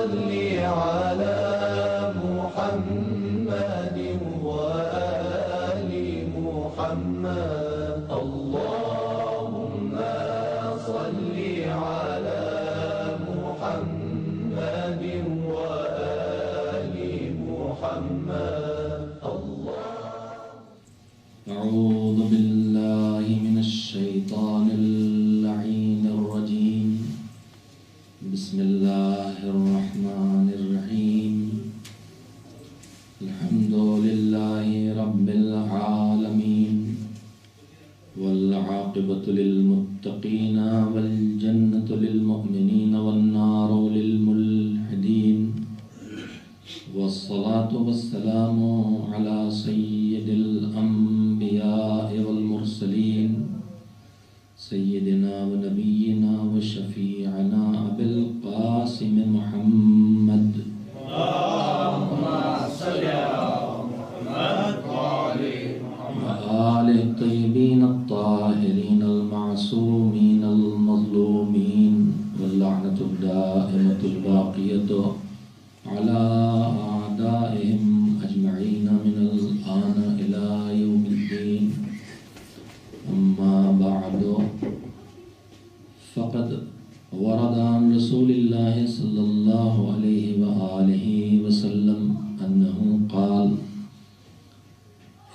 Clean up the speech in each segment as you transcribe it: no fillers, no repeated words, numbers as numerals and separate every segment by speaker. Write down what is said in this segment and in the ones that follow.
Speaker 1: صل على محمد وآل محمد اللهم صل على محمد وآل محمد
Speaker 2: أعوذ بالله من الشيطان اللعين الرجيم بسم الله الرحمن الرحيم الحمد لله رب العالمين والعاقبة للمتقين والجنة للمؤمنين والنار للملحدين والصلاة والسلام على سيد الأنبياء والمرسلين سيدنا ونبينا وشفيعنا أبي القاسم محمد
Speaker 1: اللهم صل على محمد
Speaker 2: وآل الطيبين الطاهرين المعصومين المظلومين واللعنة الدائمة الباقية على أعدائهم أجمعين من الآن إلى يوم الدين أما بعد فقد ورد عن رسول الله صلى الله عليه وآله وسلم أنه قال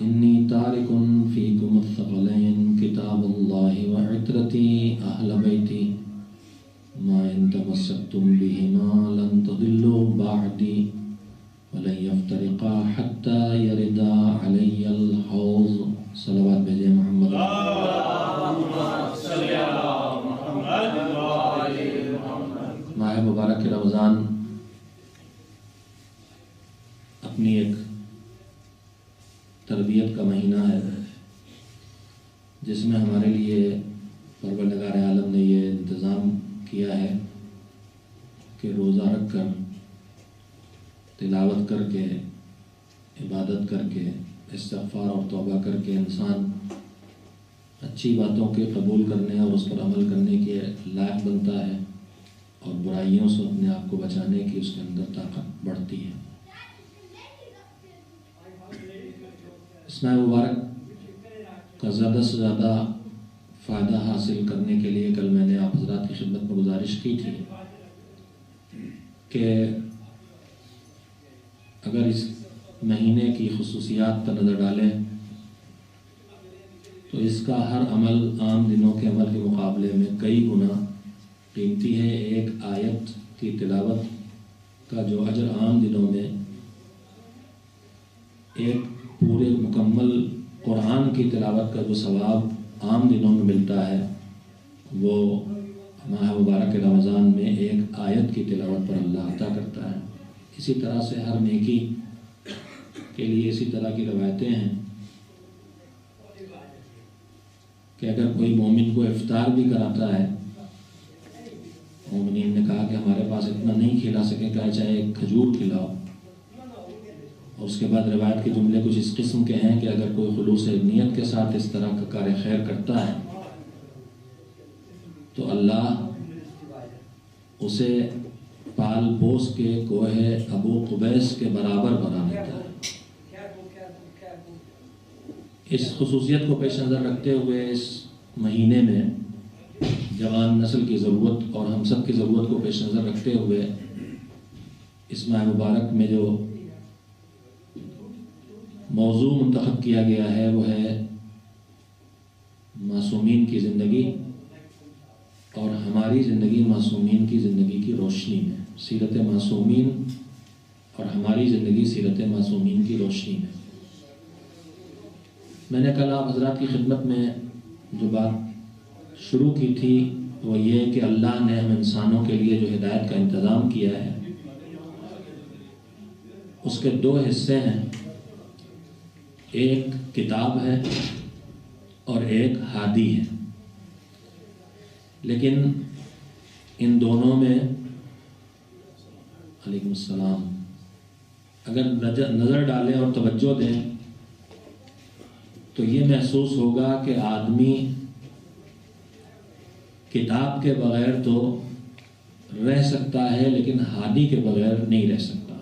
Speaker 2: إني تارك فيكم الثقلين كتاب الله وعترتي أهل بيتي ما إن تمسكتم بهما لن تضلوا بعدي ولن يفترقا حتى يردا علي الحوض صلوات بجے محمد
Speaker 1: اللهم صل على محمد وآل محمد
Speaker 2: ماہ مبارک رمضان اپنی ایک تربیت کا مہینہ ہے جس میں ہمارے لیے پروردگار عالم نے یہ انتظام کیا ہے کہ روزہ رکھ کر تلاوت کر کے عبادت کر کے استغفار اور توبہ کر کے انسان اچھی باتوں کے قبول کرنے اور اس پر عمل کرنے کے لائق بنتا ہے اور برائیوں سے اپنے آپ کو بچانے کی اس کے اندر طاقت بڑھتی ہے۔ اس ماہ مبارک کا زیادہ سے زیادہ فائدہ حاصل کرنے کے لیے کل میں نے آپ حضرات کی خدمت میں گزارش کی تھی کہ اگر اس مہینے کی خصوصیات پر نظر ڈالیں تو اس کا ہر عمل عام دنوں کے عمل کے مقابلے میں کئی گنا قیمتی ہے۔ ایک آیت کی تلاوت کا جو اجر عام دنوں میں ایک پورے مکمل قرآن کی تلاوت کا جو ثواب عام دنوں میں ملتا ہے وہ ماہ مبارک رمضان میں ایک آیت کی تلاوت پر اللہ عطا کرتا ہے۔ اسی طرح سے ہر نیکی کے لیے اسی طرح کی روایتیں ہیں کہ اگر کوئی مومن کو افطار بھی کراتا ہے، مومنین نے کہا کہ ہمارے پاس اتنا نہیں کھلا سکے کہ چاہے ایک کھجور کھلاؤ، اور اس کے بعد روایت کے جملے کچھ اس قسم کے ہیں کہ اگر کوئی خلوص نیت کے ساتھ اس طرح کا کار خیر کرتا ہے تو اللہ اسے پال پوس کے کوہ ابو قبیس کے برابر بنا دیتا ہے۔ اس خصوصیت کو پیش نظر رکھتے ہوئے اس مہینے میں جوان نسل کی ضرورت اور ہم سب کی ضرورت کو پیش نظر رکھتے ہوئے اس ماہ مبارک میں جو موضوع منتخب کیا گیا ہے وہ ہے معصومین کی زندگی اور ہماری زندگی معصومین کی زندگی کی روشنی میں، سیرت معصومین اور ہماری زندگی سیرت معصومین کی روشنی میں۔ میں نے کل آپ حضرات کی خدمت میں جو بات شروع کی تھی وہ یہ کہ اللہ نے ہم انسانوں کے لیے جو ہدایت کا انتظام کیا ہے اس کے دو حصے ہیں، ایک کتاب ہے اور ایک ہادی ہے، لیکن ان دونوں میں علیکم السلام اگر نظر ڈالیں اور توجہ دیں تو یہ محسوس ہوگا کہ آدمی کتاب کے بغیر تو رہ سکتا ہے لیکن ہادی کے بغیر نہیں رہ سکتا،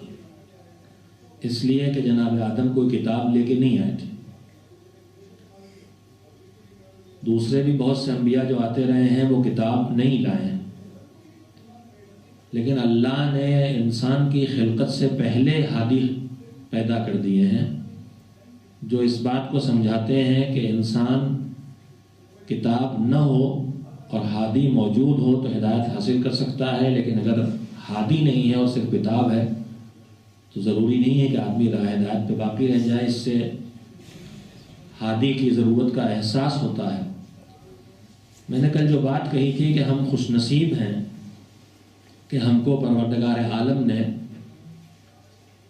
Speaker 2: اس لیے کہ جناب آدم کوئی کتاب لے کے نہیں آئے تھے۔ دوسرے بھی بہت سے انبیاء جو آتے رہے ہیں وہ کتاب نہیں لائے ہیں، لیکن اللہ نے انسان کی خلقت سے پہلے ہادی پیدا کر دیے ہیں جو اس بات کو سمجھاتے ہیں کہ انسان کتاب نہ ہو اور ہادی موجود ہو تو ہدایت حاصل کر سکتا ہے، لیکن اگر ہادی نہیں ہے اور صرف کتاب ہے تو ضروری نہیں ہے کہ آدمی راہ ہدایت پہ باقی رہ جائے۔ اس سے ہادی کی ضرورت کا احساس ہوتا ہے۔ میں نے کل جو بات کہی تھی کہ ہم خوش نصیب ہیں کہ ہم کو پروردگار عالم نے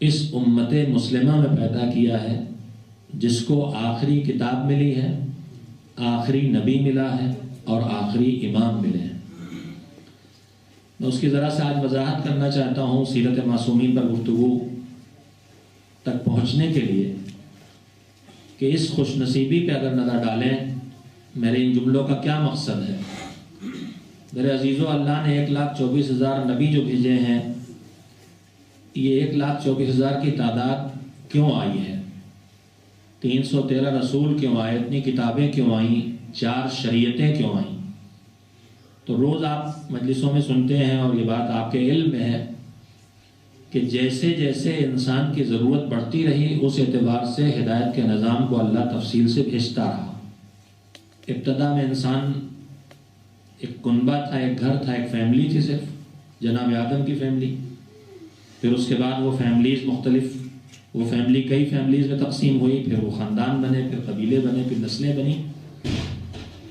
Speaker 2: اس امت مسلمہ میں پیدا کیا ہے جس کو آخری کتاب ملی ہے، آخری نبی ملا ہے اور آخری امام ملے ہیں۔ میں اس کی ذرا سے آج وضاحت کرنا چاہتا ہوں سیرت معصومین پر گفتگو تک پہنچنے کے لیے کہ اس خوش نصیبی پہ اگر نظر ڈالیں میرے ان جملوں کا کیا مقصد ہے۔ میرے عزیزو، اللہ نے 1,24,000 نبی جو بھیجے ہیں، یہ 1,24,000 کی تعداد کیوں آئی ہے؟ 313 رسول کیوں آئے؟ اتنی کتابیں کیوں آئیں؟ 4 شریعتیں کیوں آئیں؟ تو روز آپ مجلسوں میں سنتے ہیں اور یہ بات آپ کے علم میں ہے کہ جیسے جیسے انسان کی ضرورت بڑھتی رہی اس اعتبار سے ہدایت کے نظام کو اللہ تفصیل سے بھیجتا رہا۔ ابتدا میں انسان ایک کنبہ تھا، ایک گھر تھا، ایک فیملی تھی، صرف جناب آدم کی فیملی۔ پھر اس کے بعد وہ فیملیز مختلف، وہ فیملی کئی فیملیز میں تقسیم ہوئی، پھر وہ خاندان بنے، پھر قبیلے بنے، پھر نسلیں بنی۔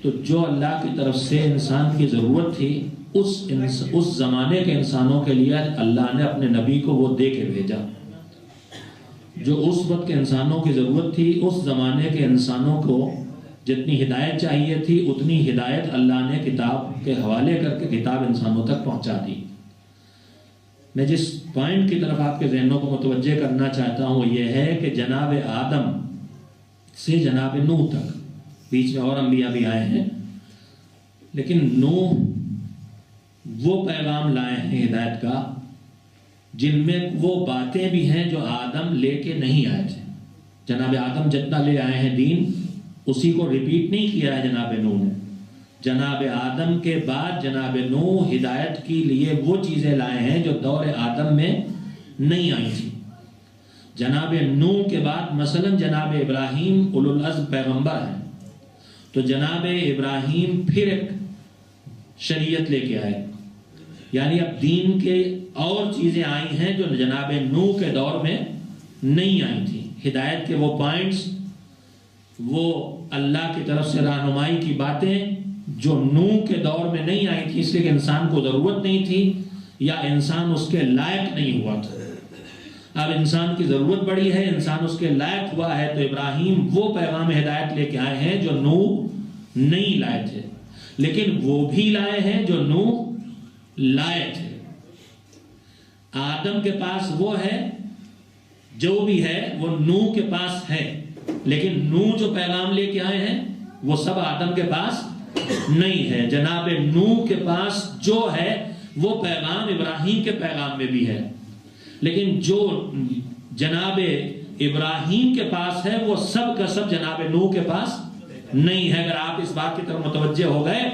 Speaker 2: تو جو اللہ کی طرف سے انسان کی ضرورت تھی اس زمانے کے انسانوں کے لیے اللہ نے اپنے نبی کو وہ دے کے بھیجا۔ جو اس وقت کے انسانوں کی ضرورت تھی اس زمانے کے انسانوں کو جتنی ہدایت چاہیے تھی اتنی ہدایت اللہ نے کتاب کے حوالے کر کے کتاب انسانوں تک پہنچا دی۔ میں جس پوائنٹ کی طرف آپ کے ذہنوں کو متوجہ کرنا چاہتا ہوں وہ یہ ہے کہ جناب آدم سے جناب نوح تک، بیچ میں اور انبیاء بھی آئے ہیں، لیکن نوح وہ پیغام لائے ہیں ہدایت کا جن میں وہ باتیں بھی ہیں جو آدم لے کے نہیں آئے تھے۔ جناب آدم جتنا لے آئے ہیں دین اسی کو ریپیٹ نہیں کیا ہے جناب نوح نے۔ جناب آدم کے بعد جناب نوح ہدایت کے لیے وہ چیزیں لائے ہیں جو دور آدم میں نہیں آئی تھی۔ جناب نوح کے بعد مثلا جناب ابراہیم اولو العزم پیغمبر ہیں، تو جناب ابراہیم پھر ایک شریعت لے کے آئے، یعنی اب دین کے اور چیزیں آئی ہیں جو جناب نوح کے دور میں نہیں آئی تھی۔ ہدایت کے وہ پوائنٹس، وہ اللہ کی طرف سے رہنمائی کی باتیں جو نوح کے دور میں نہیں آئی تھی اس لیے کہ انسان کو ضرورت نہیں تھی یا انسان اس کے لائق نہیں ہوا تھا۔ اب انسان کی ضرورت بڑی ہے، انسان اس کے لائق ہوا ہے، تو ابراہیم وہ پیغام ہدایت لے کے آئے ہیں جو نوح نہیں لائے تھے، لیکن وہ بھی لائے ہیں جو نوح لائے تھے۔ آدم کے پاس وہ ہے جو بھی ہے وہ نوح کے پاس ہے، لیکن نوح جو پیغام لے کے آئے ہیں وہ سب آدم کے پاس نہیں ہے۔ جناب نوح کے پاس جو ہے وہ پیغام ابراہیم کے پیغام میں بھی ہے، لیکن جو جناب ابراہیم کے پاس ہے وہ سب کا سب جناب نوح کے پاس نہیں ہے۔ اگر آپ اس بات کی طرف متوجہ ہو گئے،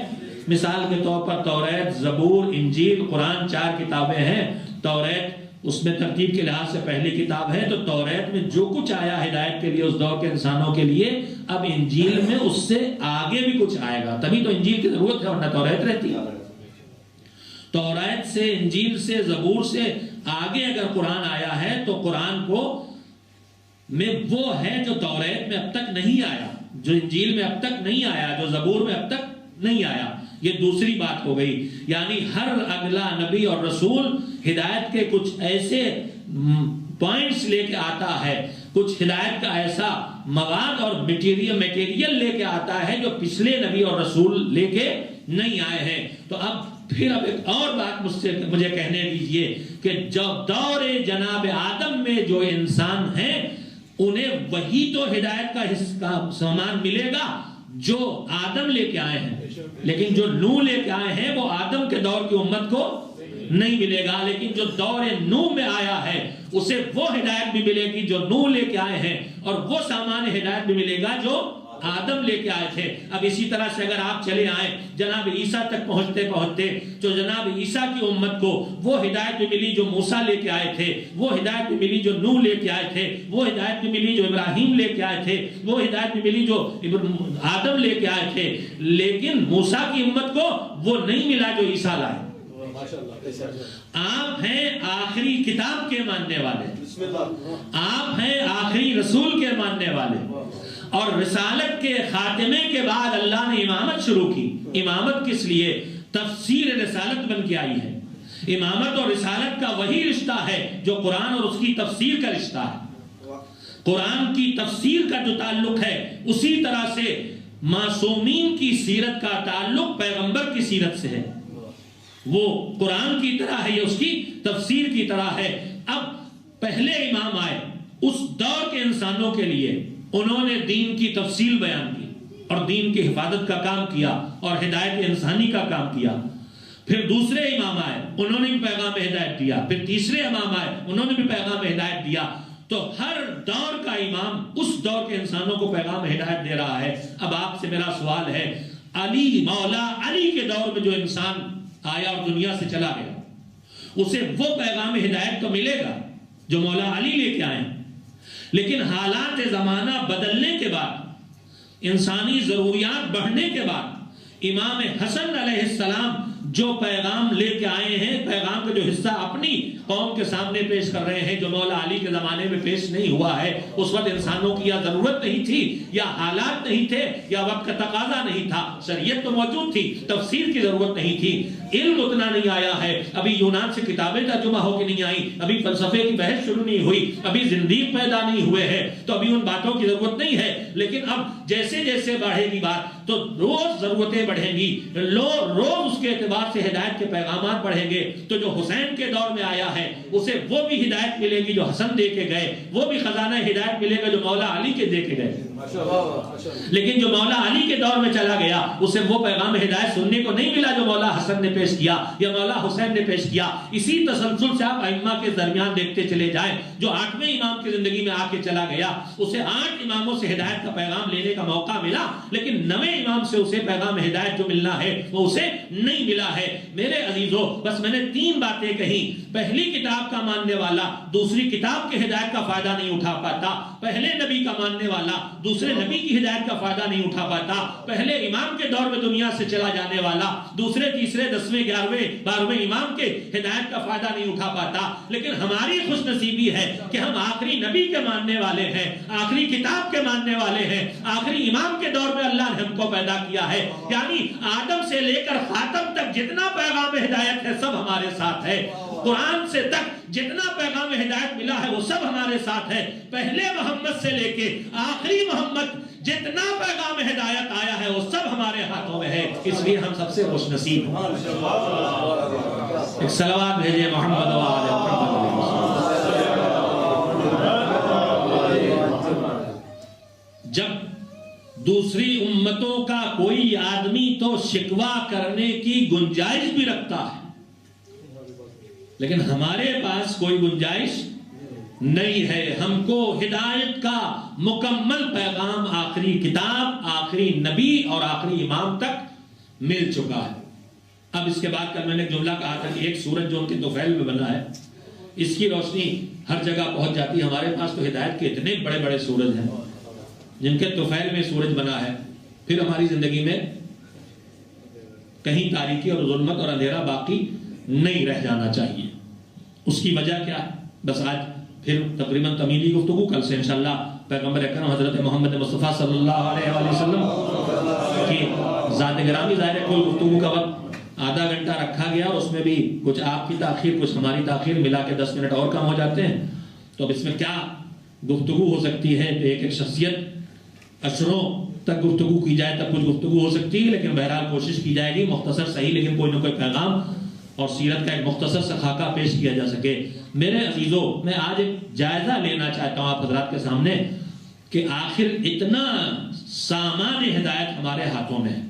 Speaker 2: مثال کے طور پر توریت، زبور، انجیل، قرآن 4 کتابیں ہیں۔ توریت اس میں ترتیب کے لحاظ سے پہلی کتاب ہے، تو توریت میں جو کچھ آیا ہدایت کے لیے اس دور کے انسانوں کے لیے، اب انجیل میں اس سے آگے بھی کچھ آئے گا، تبھی تو انجیل کی ضرورت ہے، ورنہ توریت رہتی ہے۔ توریت سے، انجیل سے، زبور سے آگے اگر قرآن آیا ہے تو قرآن کو میں وہ ہے جو توریت میں اب تک نہیں آیا، جو انجیل میں اب تک نہیں آیا، جو زبور میں اب تک نہیں آیا۔ یہ دوسری بات ہو گئی، یعنی ہر اگلا نبی اور رسول ہدایت کے کچھ ایسے پوائنٹس لے کے آتا ہے، کچھ ہدایت کا ایسا مواد اور میٹیریل لے کے آتا ہے جو پچھلے نبی اور رسول لے کے نہیں آئے ہیں۔ تو اب ایک اور بات مجھے کہنے دیجئے کہ جو دور جناب آدم میں جو انسان ہیں انہیں وہی تو ہدایت کا سامان ملے گا جو آدم لے کے آئے ہیں، لیکن جو نوح لے کے آئے ہیں وہ آدم کے دور کی امت کو نہیں ملے گا، لیکن جو دور نوح میں آیا ہے اسے وہ ہدایت بھی ملے گی جو نوح لے کے آئے ہیں، اور وہ سامان ہدایت بھی ملے گا جو آدم لے کے آئے تھے۔ اب اسی طرح سے اگر آپ چلے آئیں جناب عیسیٰ تک پہنچتے پہنچتے تو جناب عیسیٰ کی امت کو وہ ہدایت بھی ملی جو موسیٰ لے کے آئے تھے، وہ ہدایت بھی ملی جو نوح لے کے آئے تھے، وہ ہدایت بھی ملی جو ابراہیم لے کے آئے تھے، وہ ہدایت بھی ملی جو آدم لے کے آئے تھے، لیکن موسیٰ کی امت کو وہ نہیں ملا جو عیسیٰ لائے۔ آپ ہیں آخری کتاب کے ماننے والے، آپ ہیں آخری رسول کے ماننے والے، اور رسالت کے خاتمے کے بعد اللہ نے امامت شروع کی۔ امامت کس لیے؟ تفسیر رسالت بن کے آئی ہے۔ امامت اور رسالت کا وہی رشتہ ہے جو قرآن اور اس کی تفسیر کا رشتہ ہے۔ قرآن کی تفسیر کا جو تعلق ہے اسی طرح سے معصومین کی سیرت کا تعلق پیغمبر کی سیرت سے ہے، وہ قرآن کی طرح ہے، یہ اس کی تفسیر کی طرح ہے۔ اب پہلے امام آئے اس دور کے انسانوں کے لیے، انہوں نے دین کی تفصیل بیان کی اور دین کی حفاظت کا کام کیا اور ہدایت انسانی کا کام کیا۔ پھر دوسرے امام آئے، انہوں نے بھی پیغام ہدایت دیا، پھر تیسرے امام آئے، انہوں نے بھی پیغام ہدایت دیا۔ تو ہر دور کا امام اس دور کے انسانوں کو پیغام ہدایت دے رہا ہے۔ اب آپ سے میرا سوال ہے، علی مولا علی کے دور میں جو انسان آیا اور دنیا سے چلا گیا، اسے وہ پیغام ہدایت تو ملے گا جو مولا علی لے کے آئے، لیکن حالات زمانہ بدلنے کے بعد، انسانی ضروریات بڑھنے کے بعد، امام حسن علیہ السلام جو پیغام لے کے آئے ہیں، پیغام کا جو حصہ اپنی قوم کے سامنے پیش کر رہے ہیں جو مولا علی کے زمانے میں پیش نہیں ہوا ہے، اس وقت انسانوں کی یا ضرورت نہیں تھی یا حالات نہیں تھے یا وقت کا تقاضا نہیں تھا، شریعت تو موجود تھی، تفسیر کی ضرورت نہیں تھی، علم اتنا نہیں آیا ہے، ابھی یونان سے کتابیں ترجمہ ہو کے نہیں آئیں، ابھی فلسفے کی بحث شروع نہیں ہوئی، ابھی زندیق پیدا نہیں ہوئے ہیں، تو ابھی ان باتوں کی ضرورت نہیں ہے۔ لیکن اب جیسے جیسے بڑھے گی بات تو روز ضرورتیں بڑھیں گی، روز اس کے اعتبار سے ہدایت کے پیغامات بڑھیں گے۔ تو جو حسین کے دور میں آیا ہے اسے وہ بھی ہدایت ملے گی جو حسن دے کے گئے، وہ بھی خزانہ ہدایت ملے گا جو مولا علی کے دے کے گئے۔ لیکن جو مولا علی کے دور میں چلا گیا اسے وہ پیغام ہدایت سننے کو نہیں ملا جو مولا حسن نے پیش کیا یا مولا حسین نے پیش کیا۔ اسی تسلسل سے آپ ائمہ کے درمیان دیکھتے چلے جائیں، جو 8ویں امام کی زندگی میں آ کے چلا گیا اسے 8 اماموں سے ہدایت کا پیغام لینے کا موقع ملا، لیکن 9ویں امام سے اسے پیغام ہدایت جو ملنا ہے وہ اسے نہیں ملا ہے۔ میرے عزیزو، بس میں نے 3 باتیں کہیں۔ پہلی کتاب کا ماننے والا دوسری کتاب کے ہدایت کا فائدہ نہیں اٹھا پاتا، پہلے نبی کا ماننے والا دوسرے نبی کی ہدایت کا فائدہ نہیں اٹھا پاتا، پہلے امام کے دور میں دنیا سے چلا جانے والا دوسرے تیسرے 10ویں 11ویں 12ویں امام کے ہدایت کا فائدہ نہیں اٹھا پاتا۔ لیکن ہماری خوش نصیبی ہے کہ ہم آخری نبی کے ماننے والے ہیں، آخری کتاب کے ماننے والے ہیں، آخری امام کے دور میں اللہ نے ہم کو پیدا کیا ہے، یعنی آدم سے لے کر خاتم تک جتنا پیغام ہدایت ہے سب ہمارے ساتھ ہے، قرآن سے تک جتنا پیغام ہدایت ملا ہے وہ سب ہمارے ساتھ ہے، پہلے محمد سے لے کے آخری محمد جتنا پیغام ہدایت آیا ہے وہ سب ہمارے ہاتھوں میں ہے، اس لیے ہم سب سے خوش نصیب ہیں۔ ایک صلوات بھیجئے محمد و آل محمد۔ جب دوسری امتوں کا کوئی آدمی تو شکوہ کرنے کی گنجائش بھی رکھتا ہے، لیکن ہمارے پاس کوئی گنجائش نہیں ہے۔ ہم کو ہدایت کا مکمل پیغام آخری کتاب، آخری نبی اور آخری امام تک مل چکا ہے۔ اب اس کے بعد کل میں نے ایک جملہ کہا تھا کہ ایک سورج جو ان کے طفیل میں بنا ہے اس کی روشنی ہر جگہ پہنچ جاتی ہے۔ ہمارے پاس تو ہدایت کے اتنے بڑے بڑے سورج ہیں جن کے طفیل میں سورج بنا ہے، پھر ہماری زندگی میں کہیں تاریکی اور ظلمت اور اندھیرا باقی نہیں رہ جانا چاہیے۔ اس کی وجہ کیا ہے؟ بس آج پھر تقریباً تمیلی گفتگو، کل سے انشاءاللہ پیغمبر اکرم حضرت محمد مصطفیٰ صلی اللہ علیہ وآلہ وسلم کی ذات گرامی، ظاہر ہے کل گفتگو کا وقت آدھا گھنٹہ رکھا گیا، اس میں بھی کچھ آپ کی تاخیر کچھ ہماری تاخیر ملا کے 10 منٹ اور کم ہو جاتے ہیں، تو اب اس میں کیا گفتگو ہو سکتی ہے؟ ایک ایک شخصیت اشروں تک گفتگو کی جائے تب کچھ گفتگو ہو سکتی ہے، لیکن بہرحال کوشش کی جائے گی مختصر صحیح لیکن کوئی نہ کوئی پیغام اور سیرت کا ایک مختصر سا خاکہ پیش کیا جا سکے۔ میرے عزیزو، میں آج ایک جائزہ لینا چاہتا ہوں آپ حضرات کے سامنے کہ آخر اتنا سامان ہدایت ہمارے ہاتھوں میں ہے،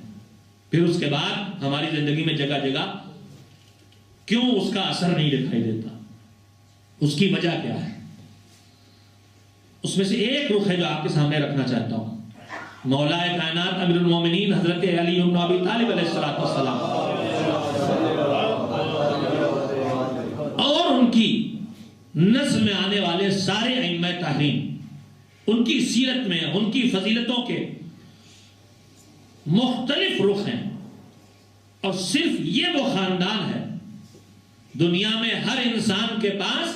Speaker 2: پھر اس کے بعد ہماری زندگی میں جگہ جگہ کیوں اس کا اثر نہیں دکھائی دیتا؟ اس کی وجہ کیا ہے؟ اس میں سے ایک رخ ہے جو آپ کے سامنے رکھنا چاہتا ہوں. مولا کائنات امیر المومنین حضرت علی بن ابی طالب علیہ السلام اور ان کی نسل میں آنے والے سارے ائمہ طاہرین، ان کی سیرت میں ان کی فضیلتوں کے مختلف رخ ہیں، اور صرف یہ وہ خاندان ہے دنیا میں ہر انسان کے پاس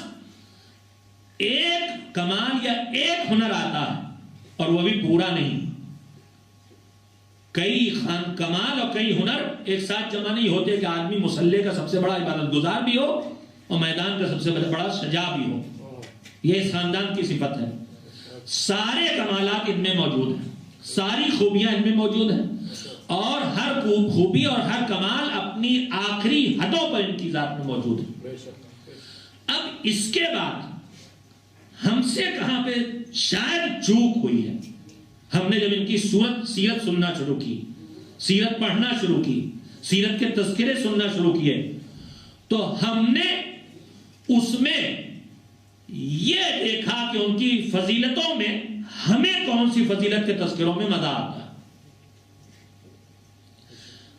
Speaker 2: ایک کمال یا ایک ہنر آتا ہے اور وہ بھی پورا نہیں. کئی کمال اور کئی ہنر ایک ساتھ جمع نہیں ہوتے کہ آدمی مسلح کا سب سے بڑا عبادت گزار بھی ہو اور میدان کا سب سے بڑا شجاع بھی ہو. یہ اس خاندان کی صفت ہے. سارے کمالات ان میں موجود ہیں، ساری خوبیاں ان میں موجود ہیں، اور ہر خوبی اور ہر کمال اپنی آخری حدوں پر ان کی ذات میں موجود ہے. اب اس کے بعد ہم سے کہاں پہ شاید چوک ہوئی ہے. ہم نے جب ان کی سیرت سننا شروع کی، سیرت پڑھنا شروع کی، سیرت کے تذکرے سننا شروع کیے، تو ہم نے اس میں یہ دیکھا کہ ان کی فضیلتوں میں ہمیں کون سی فضیلت کے تذکروں میں مزہ آتا ہے،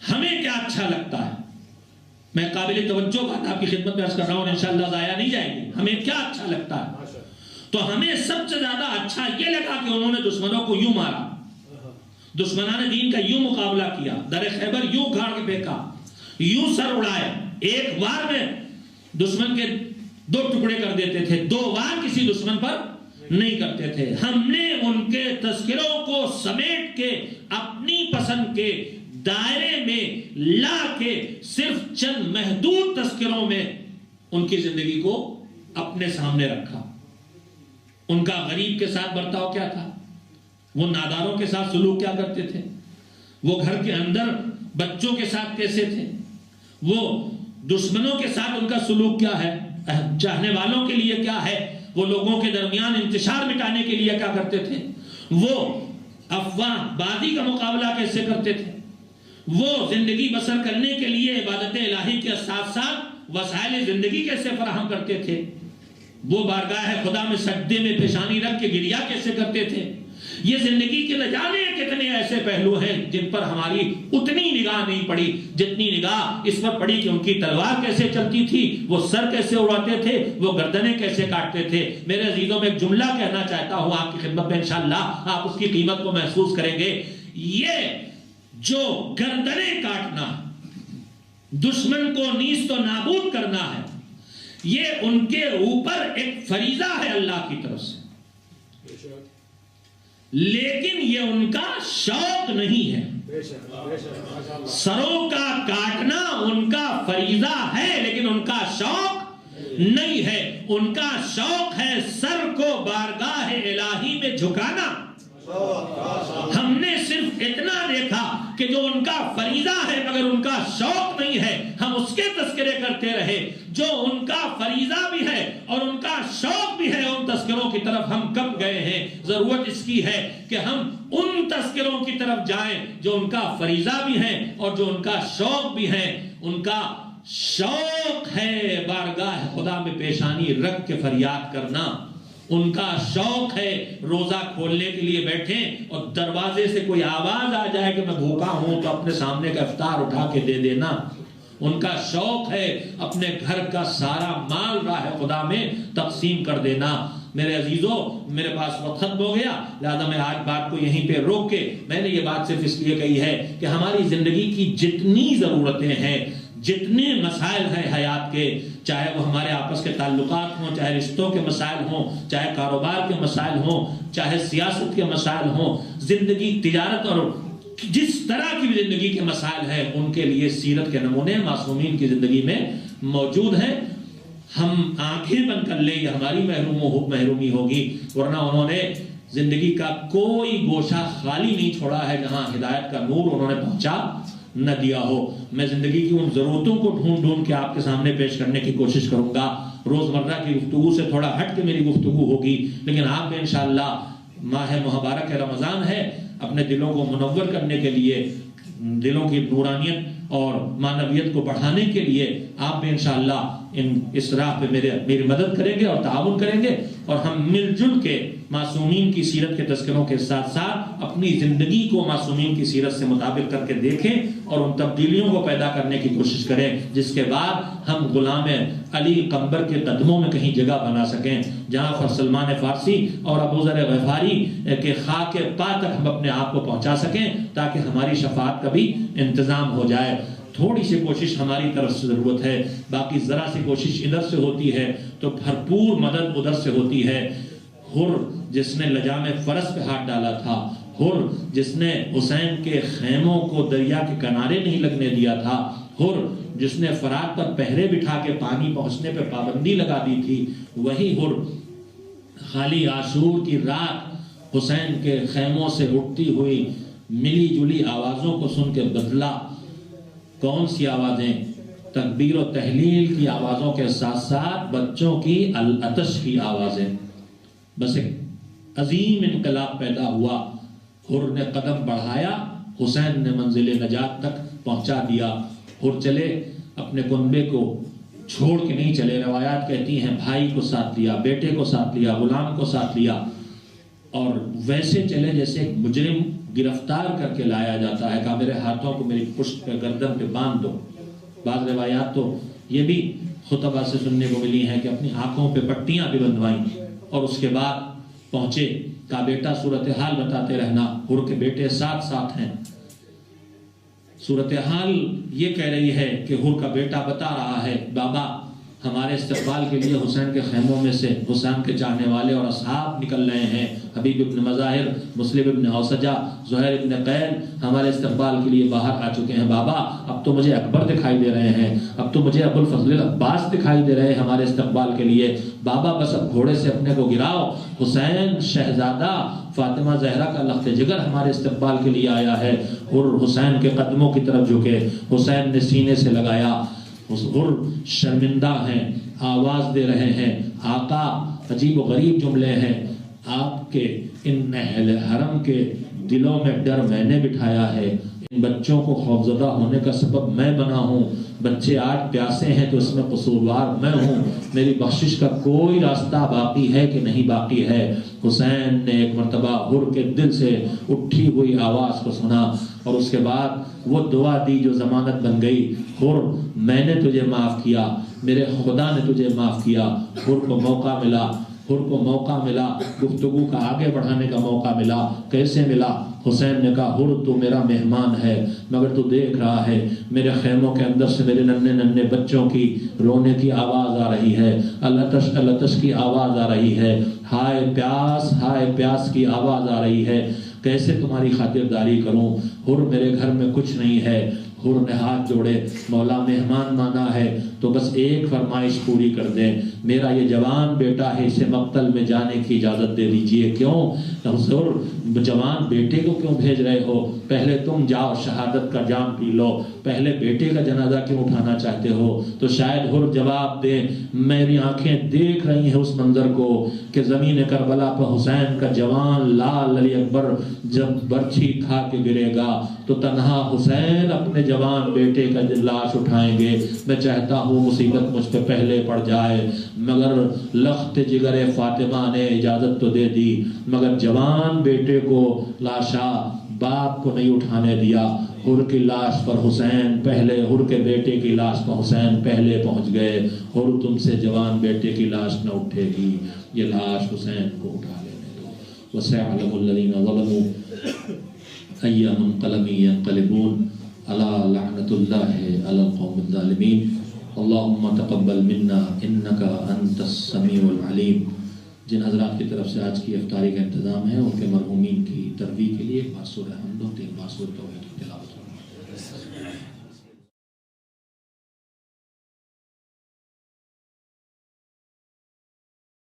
Speaker 2: ہمیں کیا اچھا لگتا ہے. میں قابل توجہ بات آپ کی خدمت میں عرض کر رہا ہوں، انشاءاللہ ضائع نہیں جائے گی. ہمیں کیا اچھا لگتا ہے؟ تو ہمیں سب سے زیادہ اچھا یہ لگا کہ انہوں نے دشمنوں کو یوں مارا، دشمنان دین کا یوں مقابلہ کیا، در خیبر یوں گھاڑ کے پھینکا، یوں سر اڑائے، ایک وار میں دشمن کے 2 ٹکڑے کر دیتے تھے، 2 وار کسی دشمن پر نہیں کرتے تھے. ہم نے ان کے تذکروں کو سمیٹ کے اپنی پسند کے دائرے میں لا کے صرف چند محدود تذکروں میں ان کی زندگی کو اپنے سامنے رکھا. ان کا غریب کے ساتھ برتاؤ کیا تھا، وہ ناداروں کے ساتھ سلوک کیا کرتے تھے، وہ گھر کے اندر بچوں کے ساتھ کیسے تھے، وہ دشمنوں کے ساتھ ان کا سلوک کیا ہے، چاہنے والوں کے لیے کیا ہے، وہ لوگوں کے درمیان انتشار مٹانے کے لیے کیا کرتے تھے، وہ افواہ بازی کا مقابلہ کیسے کرتے تھے، وہ زندگی بسر کرنے کے لیے عبادت الہی کے ساتھ ساتھ وسائل زندگی کیسے فراہم کرتے تھے، وہ بارگاہ خدا میں سجدے میں پیشانی رکھ کے گریا کیسے کرتے تھے. یہ زندگی کے نہ جانے کتنے ایسے پہلو ہیں جن پر ہماری اتنی نگاہ نہیں پڑی جتنی نگاہ اس پر پڑی کہ ان کی تلوار کیسے چلتی تھی، وہ سر کیسے اڑاتے تھے، وہ گردنیں کیسے کاٹتے تھے. میرے عزیزوں میں ایک جملہ کہنا چاہتا ہوں آپ کی خدمت میں، انشاءاللہ آپ اس کی قیمت کو محسوس کریں گے. یہ جو گردنیں کاٹنا، دشمن کو نیست و نابود کرنا ہے، یہ ان کے اوپر ایک فریضہ ہے اللہ کی طرف سے، لیکن یہ ان کا شوق نہیں ہے. سروں کا کاٹنا ان کا فریضہ ہے لیکن ان کا شوق نہیں ہے. ان کا شوق ہے سر کو بارگاہ الہی میں جھکانا. ہم نے صرف اتنا دیکھا کہ جو ان کا فریضہ ہے مگر ان کا شوق نہیں ہے، ہم اس کے تذکرے کرتے رہے. جو ان کا فریضہ بھی ہے اور ان کا شوق بھی ہے، ان تذکروں کی طرف ہم کب گئے ہیں. ضرورت اس کی ہے کہ ہم ان تذکروں کی طرف جائیں جو ان کا فریضہ بھی ہے اور جو ان کا شوق بھی ہے. ان کا شوق ہے بارگاہ خدا میں پیشانی رکھ کے فریاد کرنا. ان کا شوق ہے روزہ کھولنے کے لیے بیٹھیں اور دروازے سے کوئی آواز آ جائے کہ میں بھوکا ہوں تو اپنے سامنے کا افطار اٹھا کے دے دینا. ان کا شوق ہے اپنے گھر کا سارا مال راہ خدا میں تقسیم کر دینا. میرے عزیزوں، میرے پاس وقت ختم ہو گیا، لہذا میں آج بات کو یہیں پہ روک کے میں نے یہ بات صرف اس لیے کہی ہے کہ ہماری زندگی کی جتنی ضرورتیں ہیں، جتنے مسائل ہیں حیات کے، چاہے وہ ہمارے آپس کے تعلقات ہوں، چاہے رشتوں کے مسائل ہوں، چاہے کاروبار کے مسائل ہوں، چاہے سیاست کے مسائل ہوں، زندگی، تجارت اور جس طرح کی بھی زندگی کے مسائل ہیں، ان کے لیے سیرت کے نمونے معصومین کی زندگی میں موجود ہیں. ہم آنکھیں بند کر لیں یہ ہماری محرومی ہوگی، ورنہ انہوں نے زندگی کا کوئی گوشہ خالی نہیں چھوڑا ہے جہاں ہدایت کا نور انہوں نے پہنچا نہ دیا ہو. میں زندگی کی ان ضرورتوں کو ڈھونڈ کے آپ کے سامنے پیش کرنے کی کوشش کروں گا. روزمرہ کی گفتگو سے تھوڑا ہٹ کے میری گفتگو ہوگی، لیکن آپ میں انشاءاللہ ماہ مبارک رمضان ہے، اپنے دلوں کو منور کرنے کے لیے، دلوں کی نورانیت اور معنویت کو بڑھانے کے لیے آپ بھی انشاءاللہ اس راہ پہ میری مدد کریں گے اور تعاون کریں گے، اور ہم مل جل کے معصومین کی سیرت کے تذکروں کے ساتھ ساتھ اپنی زندگی کو معصومین کی سیرت سے مطابق کر کے دیکھیں اور ان تبدیلیوں کو پیدا کرنے کی کوشش کریں، جس کے بعد ہم غلام علی قمبر کے قدموں میں کہیں جگہ بنا سکیں، جہاں سلمان فارسی اور ابو ذر غفاری کے خاک پا تک ہم اپنے آپ کو پہنچا سکیں، تاکہ ہماری شفاعت کا بھی انتظام ہو جائے۔ تھوڑی سی کوشش ہماری طرف سے ضرورت ہے، باقی ذرا سی کوشش ادھر سے ہوتی ہے تو بھرپور مدد ادھر سے ہوتی ہے۔ حر جس نے لجام فرس پہ ہاتھ ڈالا تھا، حر جس نے حسین کے خیموں کو دریا کے کنارے نہیں لگنے دیا تھا، حر جس نے فرات پر پہرے بٹھا کے پانی پہنچنے پہ پابندی لگا دی تھی، وہی حر خالی عاشور کی رات حسین کے خیموں سے اٹھتی ہوئی ملی جلی آوازوں کو سن کے بدلا۔ کون سی آوازیں؟ تکبیر و تحلیل کی آوازوں کے ساتھ ساتھ بچوں کی العطش کی آوازیں۔ بس ایک عظیم انقلاب پیدا ہوا، حر نے قدم بڑھایا، حسین نے منزل نجات تک پہنچا دیا۔ حر چلے، اپنے کنبے کو چھوڑ کے نہیں چلے، روایات کہتی ہیں بھائی کو ساتھ لیا، بیٹے کو ساتھ لیا، غلام کو ساتھ لیا، اور ویسے چلے جیسے ایک مجرم گرفتار کر کے لایا جاتا ہے، کہا میرے ہاتھوں کو میری پشت پہ گردن پہ باندھ دو۔ بعض روایات تو یہ بھی خطبہ سے سننے کو ملی ہیں کہ اپنی آنکھوں پہ پٹیاں بھی بندھوائیں، اور اس کے بعد پہنچے، کہا بیٹا صورتحال بتاتے رہنا۔ حر کے بیٹے ساتھ ساتھ ہیں، صورتحال یہ کہہ رہی ہے کہ حر کا بیٹا بتا رہا ہے بابا ہمارے استقبال کے لیے حسین کے خیموں میں سے حسین کے چاہنے والے اور اصحاب نکل رہے ہیں، حبیب ابن مظاہر، مسلم ابن اوسجہ، زہیر ابن قین ہمارے استقبال کے لیے باہر آ چکے ہیں۔ بابا اب تو مجھے اکبر دکھائی دے رہے ہیں، اب تو مجھے ابو الفضل العباس دکھائی دے رہے ہیں ہمارے استقبال کے لیے۔ بابا بس اب گھوڑے سے اپنے کو گراؤ، حسین شہزادہ فاطمہ زہرا کا لخت جگر ہمارے استقبال کے لیے آیا ہے۔ حر حسین کے قدموں کی طرف جھکے، حسین نے سینے سے لگایا۔ حر شرمندہ ہیں، آواز دے رہے ہیں آقا، عجیب و غریب جملے ہیں، آپ کے ان اہل حرم کے دلوں میں ڈر میں نے بٹھایا ہے، ان بچوں کو خوفزدہ ہونے کا سبب میں بنا ہوں، بچے آج پیاسے ہیں تو اس میں قصوروار میں ہوں، میری بخشش کا کوئی راستہ باقی ہے کہ نہیں باقی ہے۔ حسین نے ایک مرتبہ حر کے دل سے اٹھی ہوئی آواز کو سنا، اور اس کے بعد وہ دعا دی جو ضمانت بن گئی، حر میں نے تجھے معاف کیا، میرے خدا نے تجھے معاف کیا۔ حر کو موقع ملا، حر کو موقع ملا، گفتگو کا آگے بڑھانے کا موقع ملا۔ کیسے ملا؟ حسین نے کہا حر تو میرا مہمان ہے، مگر تو دیکھ رہا ہے میرے خیموں کے اندر سے میرے ننھے ننھے بچوں کی رونے کی آواز آ رہی ہے، العطش العطش کی آواز آ رہی ہے، ہائے پیاس کی آواز آ رہی ہے، کیسے تمہاری خاطرداری کروں؟ حر میرے گھر میں کچھ نہیں ہے۔ حر نے ہاتھ جوڑے، مولا مہمان مانا ہے تو بس ایک فرمائش پوری کر دیں، میرا یہ جوان بیٹا ہے، اسے مقتل میں جانے کی اجازت دے دیجئے۔ کیوں حضور جوان بیٹے کو کیوں بھیج رہے ہو؟ پہلے تم جاؤ شہادت کا جام پی لو، پہلے بیٹے کا جنازہ کیوں اٹھانا چاہتے ہو؟ تو شاید حر جواب دے، میری آنکھیں دیکھ رہی ہیں اس منظر کو کہ زمین کربلا پر حسین کا جوان لال علی اکبر جب برچھی کھا کے گرے گا تو تنہا حسین اپنے جوان بیٹے کا لاش اٹھائیں گے۔ میں چاہتا ہوں مصیبت مجھ پہ پہلے پڑ جائے، مگر لخت جگر فاطمہ نے اجازت تو دے دی، مگر جوان بیٹے کو لاشا باپ کو نہیں اٹھانے دیا۔ حر کی لاش پر حسین پہلے، حر کے بیٹے کی لاش پر حسین پہلے پہنچ گئے۔ حر تم سے جوان بیٹے کی لاش نہ اٹھے گی، یہ لاش حسین کو اٹھا لینے دو۔ وَسَيَعْلَمُ الَّذِينَ ظَلَمُوا أَيَّ مُنقَلَبٍ يَنقَلِبُونَ أَلَا لَعْنَةُ اللَّهِ عَلَى الْقَوْمِ الظَّالِمِينَ اللهم تقبل منا انك انت السمیع العلیم۔ جن حضرات کی طرف سے آج کی افطاری کا انتظام ہے ان کے مرحومین کی ترویح کے لیے 500 رحمت و 3 500 توحید